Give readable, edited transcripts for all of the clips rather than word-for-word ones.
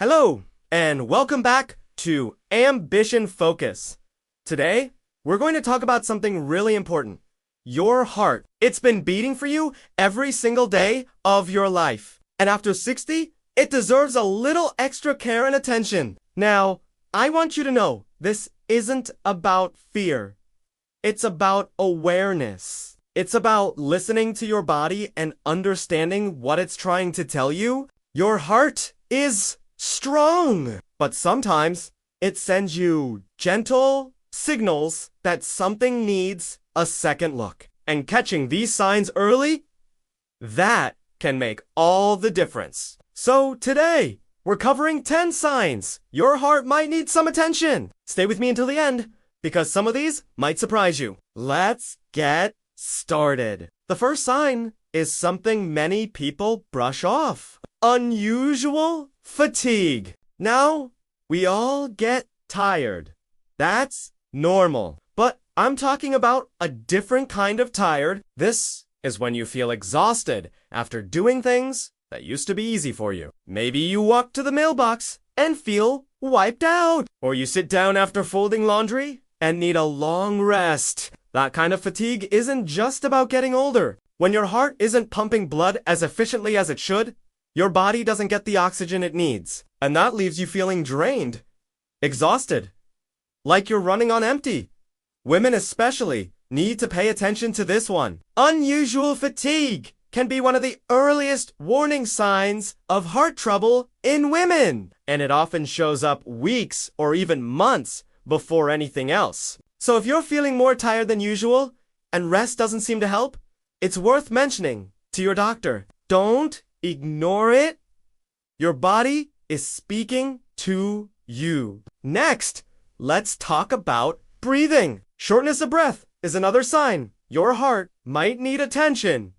Hello, and welcome back to Ambition Focus. Today, we're going to talk about something really important. Your heart. It's been beating for you every single day of your life. And after 60, it deserves a little extra care and attention. Now, I want you to know, this isn't about fear. It's about awareness. It's about listening to your body and understanding what it's trying to tell you. Your heart is strong, but sometimes it sends you gentle signals that something needs a second look. And catching these signs early, that can make all the difference. So today, we're covering 10 signs your heart might need some attention. Stay with me until the end, because some of these might surprise you. Let's get started. The first sign is something many people brush off. Unusual fatigue. Now, we all get tired. That's normal. But I'm talking about a different kind of tired. This is when you feel exhausted after doing things that used to be easy for you. Maybe you walk to the mailbox and feel wiped out. Or you sit down after folding laundry and need a long rest. That kind of fatigue isn't just about getting older. When your heart isn't pumping blood as efficiently as it should, your body doesn't get the oxygen it needs. And that leaves you feeling drained, exhausted, like you're running on empty. Women especially need to pay attention to this one. Unusual fatigue can be one of the earliest warning signs of heart trouble in women. And it often shows up weeks or even months before anything else. So if you're feeling more tired than usual and rest doesn't seem to help, it's worth mentioning to your doctor. Don't ignore it. Your body is speaking to you. Next, let's talk about breathing. Shortness of breath is another sign your heart might need attention.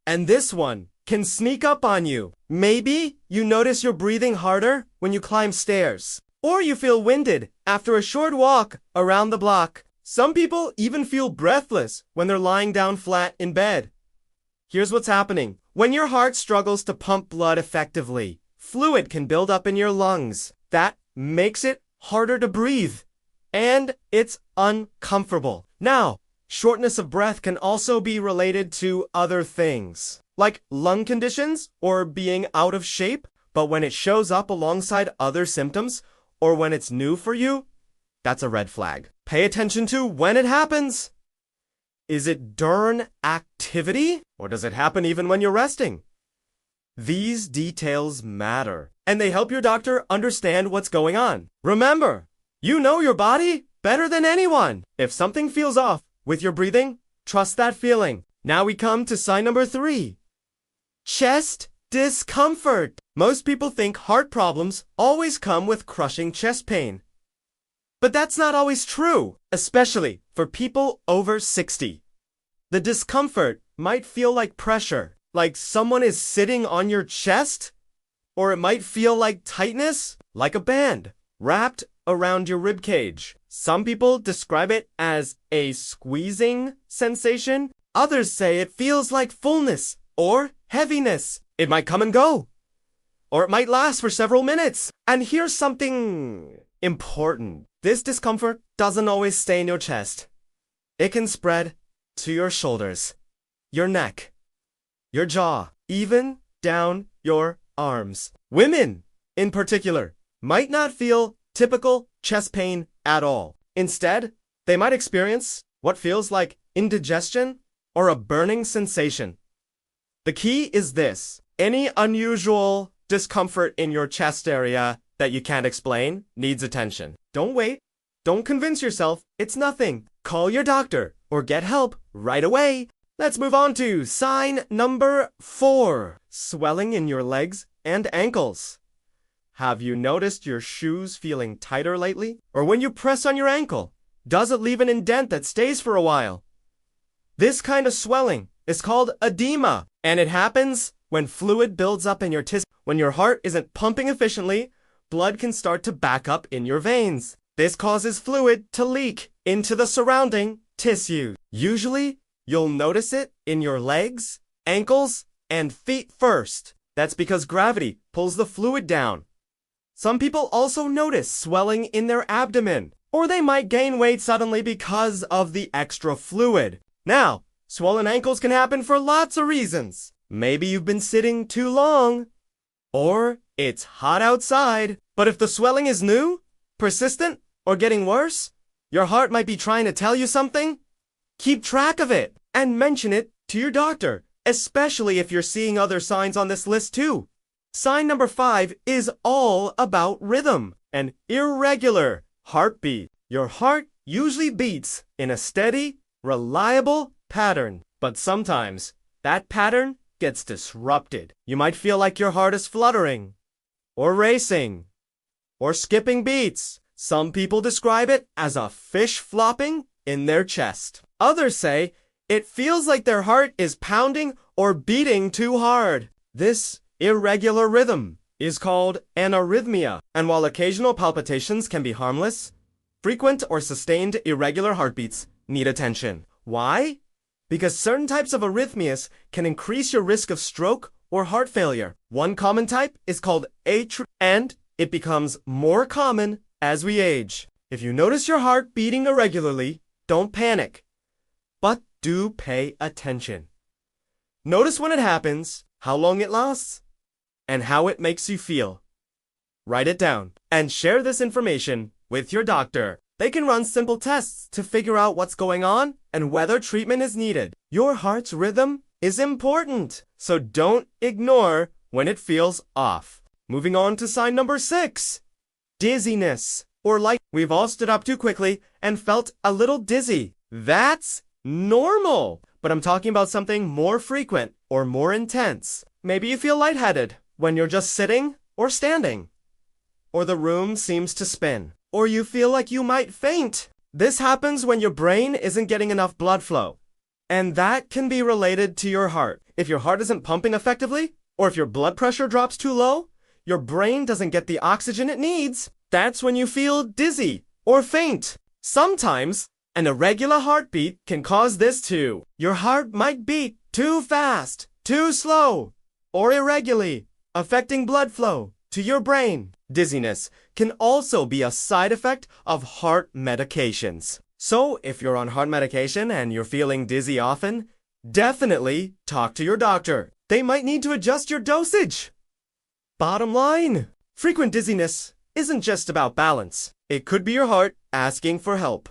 And this one can sneak up on you. Maybe you notice you're breathing harder when you climb stairs. Or you feel winded after a short walk around the block. Some people even feel breathless when they're lying down flat in bed. Here's what's happening. When your heart struggles to pump blood effectively, fluid can build up in your lungs. That makes it harder to breathe. And it's uncomfortable. Now, shortness of breath can also be related to other things, like lung conditions or being out of shape. But when it shows up alongside other symptoms, or when it's new for you, that's a red flag. Pay attention to when it happens. Is it during activity? Or does it happen even when you're resting? These details matter, and they help your doctor understand what's going on. Remember, you know your body better than anyone. If something feels off with your breathing, trust that feeling. Now we come to sign number 3. Chest discomfort. Most people think heart problems always come with crushing chest pain. But that's not always true, especially for people over 60. The discomfort might feel like pressure, like someone is sitting on your chest, or it might feel like tightness, like a band wrapped around your rib cage. Some people describe it as a squeezing sensation. Others say it feels like fullness or heaviness. It might come and go, or it might last for several minutes. And here's something important. This discomfort doesn't always stay in your chest. It can spread to your shoulders, your neck, your jaw, even down your arms. Women, in particular, might not feel typical chest pain at all. Instead, they might experience what feels like indigestion or a burning sensation. The key is this. Any unusual discomfort in your chest area that you can't explain needs attention. Don't wait. Don't convince yourself it's nothing. Call your doctor or get help right away. Let's move on to sign number 4. Swelling in your legs and ankles. Have you noticed your shoes feeling tighter lately? Or when you press on your ankle, does it leave an indent that stays for a while? This kind of swelling is called edema, and it happens when fluid builds up in your tissue. When your heart isn't pumping efficiently, blood can start to back up in your veins. This causes fluid to leak into the surrounding tissue. Usually, you'll notice it in your legs, ankles, and feet first. That's because gravity pulls the fluid down. Some people also notice swelling in their abdomen, or they might gain weight suddenly because of the extra fluid. Now, swollen ankles can happen for lots of reasons. Maybe you've been sitting too long, or it's hot outside. But if the swelling is new, persistent, or getting worse, your heart might be trying to tell you something. Keep track of it and mention it to your doctor, especially if you're seeing other signs on this list too. Sign number 5 is all about rhythm, an irregular heartbeat. Your heart usually beats in a steady, reliable pattern, but sometimes that pattern gets disrupted. You might feel like your heart is fluttering, or racing, or skipping beats. Some people describe it as a fish flopping in their chest. Others say it feels like their heart is pounding or beating too hard. This irregular rhythm is called an arrhythmia, and while occasional palpitations can be harmless, frequent or sustained irregular heartbeats need attention. Why? Because certain types of arrhythmias can increase your risk of stroke or heart failure. One common type is called atrial, and it becomes more common as we age. If you notice your heart beating irregularly, don't panic, but do pay attention. Notice when it happens, how long it lasts, and how it makes you feel. Write it down and share this information with your doctor. They can run simple tests to figure out what's going on and whether treatment is needed. Your heart's rhythm is important, so don't ignore when it feels off. Moving on to sign number 6, dizziness, or like we've all stood up too quickly and felt a little dizzy. That's normal, but I'm talking about something more frequent or more intense. Maybe you feel lightheaded when you're just sitting or standing, or the room seems to spin, or you feel like you might faint. This happens when your brain isn't getting enough blood flow, and that can be related to your heart. If your heart isn't pumping effectively, or if your blood pressure drops too low, your brain doesn't get the oxygen it needs. That's when you feel dizzy or faint. Sometimes an irregular heartbeat can cause this too. Your heart might beat too fast, too slow, or irregularly, affecting blood flow to your brain. Dizziness can also be a side effect of heart medications. So if you're on heart medication and you're feeling dizzy often, definitely talk to your doctor. They might need to adjust your dosage. Bottom line, frequent dizziness isn't just about balance. It could be your heart asking for help.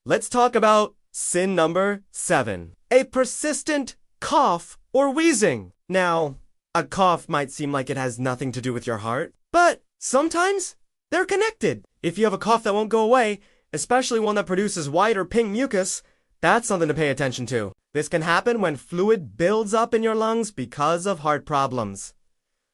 Let's talk about sin number 7, a persistent cough or wheezing. Now, a cough might seem like it has nothing to do with your heart, but sometimes they're connected. If you have a cough that won't go away, especially one that produces white or pink mucus, that's something to pay attention to. This can happen when fluid builds up in your lungs because of heart problems.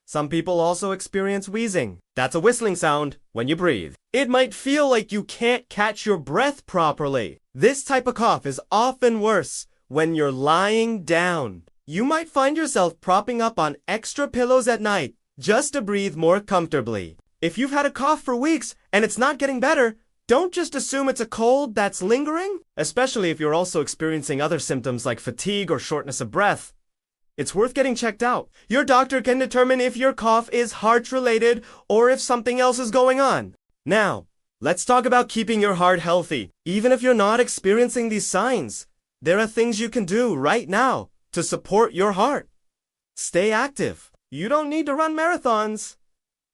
Some people also experience wheezing. That's a whistling sound when you breathe. It might feel like you can't catch your breath properly. This type of cough is often worse when you're lying down. You might find yourself propping up on extra pillows at night just to breathe more comfortably. If you've had a cough for weeks and it's not getting better, don't just assume it's a cold that's lingering, especially if you're also experiencing other symptoms like fatigue or shortness of breath. It's worth getting checked out. Your doctor can determine if your cough is heart-related or if something else is going on. Now, let's talk about keeping your heart healthy. Even if you're not experiencing these signs, there are things you can do right now to support your heart. Stay active. You don't need to run marathons.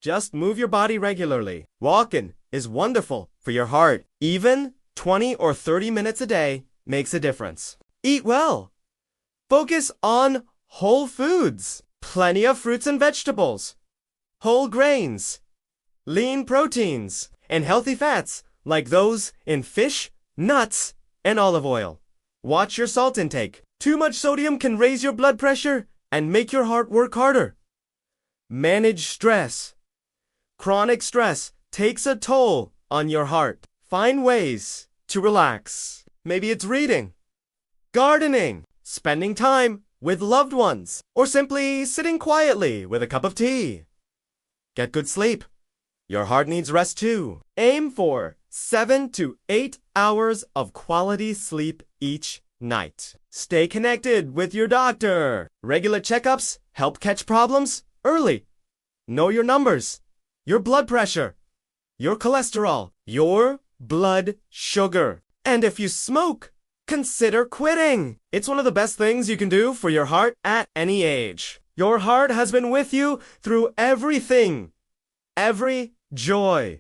Just move your body regularly. Walking is wonderful for your heart. Even 20 or 30 minutes a day makes a difference. Eat well. Focus on whole foods. Plenty of fruits and vegetables. Whole grains. Lean proteins. And healthy fats like those in fish, nuts, and olive oil. Watch your salt intake. Too much sodium can raise your blood pressure and make your heart work harder. Manage stress. Chronic stress takes a toll on your heart. Find ways to relax. Maybe it's reading, gardening, spending time with loved ones, or simply sitting quietly with a cup of tea. Get good sleep. Your heart needs rest too. Aim for 7 to 8 hours of quality sleep each night. Stay connected with your doctor. Regular checkups help catch problems early. Know your numbers. your blood pressure, your cholesterol, your blood sugar. And if you smoke, consider quitting. It's one of the best things you can do for your heart at any age. Your heart has been with you through everything, every joy,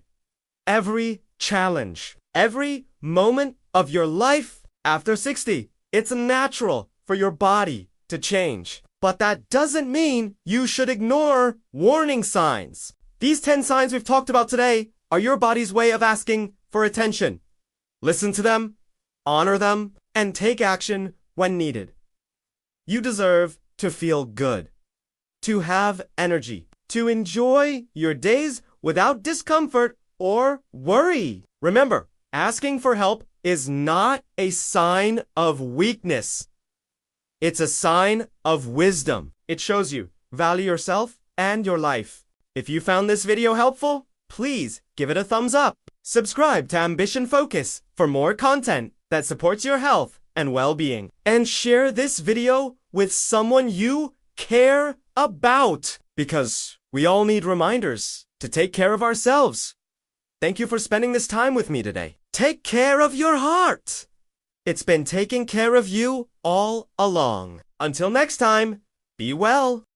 every challenge, every moment of your life. After 60, it's natural for your body to change. But that doesn't mean you should ignore warning signs. These 10 signs we've talked about today are your body's way of asking for attention. Listen to them, honor them, and take action when needed. You deserve to feel good, to have energy, to enjoy your days without discomfort or worry. Remember, asking for help is not a sign of weakness. It's a sign of wisdom. It shows you value yourself and your life. If you found this video helpful, please give it a thumbs up. Subscribe to Ambition Focus for more content that supports your health and well-being. And share this video with someone you care about, because we all need reminders to take care of ourselves. Thank you for spending this time with me today. Take care of your heart. It's been taking care of you all along. Until next time, be well.